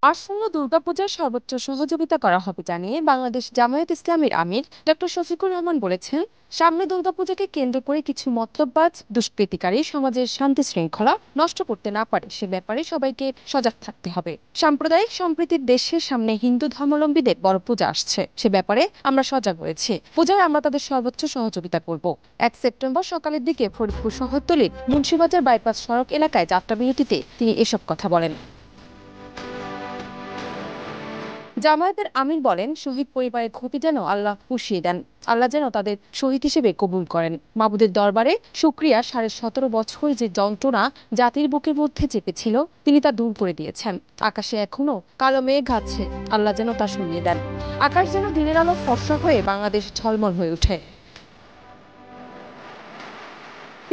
আসন্ন দুর্গাপূজার সর্বোচ্চ সহযোগিতা করা হবে জানিয়ে বাংলাদেশ জামায়াত ইসলামীর আমির ডক্টর শফিকুর রহমান বলেছেন, সামনে দুর্গাপূজাকে কেন্দ্র করে কিছু মতলববাজ দুষ্কৃতিকারী সমাজের শান্তি শৃঙ্খলা নষ্ট করতে না পারে সে ব্যাপারে সবাইকে সজাগ থাকতে হবে। সাম্প্রদায়িক সম্প্রীতির দেশের সামনে হিন্দু ধর্মাবলম্বীদের বড় পূজা আসছে, সে ব্যাপারে আমরা সজাগ রয়েছি। পূজায় আমরা তাদের সর্বোচ্চ সহযোগিতা করব। 1 সেপ্টেম্বর সকালের দিকে ফরিদপুর শহরতলির মুন্সিবাজার বাইপাস সড়ক এলাকায় যাত্রাবিরতিতে তিনি এসব কথা বলেন। জামায়াতের আমির বলেন, শহীদ পরিবারের ক্ষতি যেন আল্লাহ পুষিয়ে দেন, আল্লাহ যেন তাদের শহীদ হিসেবে কবুল করেন। মাবুদের দরবারে শুকরিয়া, 17.5 বছর যে যন্ত্রণা জাতির বুকের মধ্যে চেপেছিল তিনি তা দূর করে দিয়েছেন। আকাশে এখনো কালো মেঘ আছে, আল্লাহ যেন তা সরিয়ে দেন। আকাশ যেন দিনের আলো ফর্সা হয়ে বাংলাদেশ ঝলমল হয়ে ওঠে।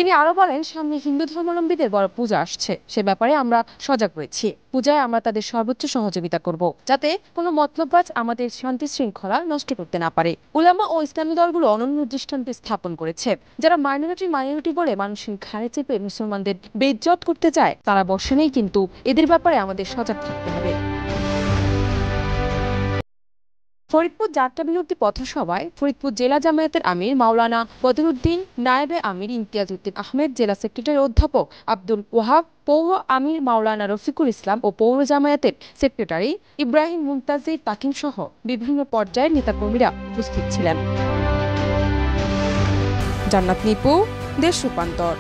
তিনি আরো বলেন, সামনে হিন্দু ধর্মাবলম্বীদের বড় পূজা আসছে, সে ব্যাপারে আমরা সজাগ রয়েছি। পূজায় আমরা তাদের সর্বোচ্চ সহযোগিতা করব, যাতে কোনো মতলববাজ আমাদের শান্তি শৃঙ্খলা নষ্ট করতে না পারে। উলামা ও ইসলামী দলগুলো অনন্য দৃষ্টান্ত স্থাপন করেছে, যারা মাইনরিটি বলে মানুষের ঘাড়ে চেপে মুসলমানদের বেইজ্জত করতে চায় তারা বসে নেই, কিন্তু এদের ব্যাপারে আমাদের সজাগ থাকতে হবে। ফরিদপুর যাত্রাবিরতি পথসভায় ফরিদপুর জেলা জামায়াতের আমির মাওলানা বদরুদ্দিন, নায়েবে আমির ইমতিয়াজ উদ্দিন আহমেদ, জেলা সেক্রেটারি অধ্যাপক আব্দুল ওয়াহাব, পৌর আমির মাওলানা রফিকুল ইসলাম ও পৌর জামায়াতের সেক্রেটারি ইব্রাহিম মুনতাজির তাকিম সহ বিভিন্ন পর্যায়ের নেতাকর্মীরা উপস্থিত ছিলেন। জান্নাত নিপু, দেশ রূপান্তর।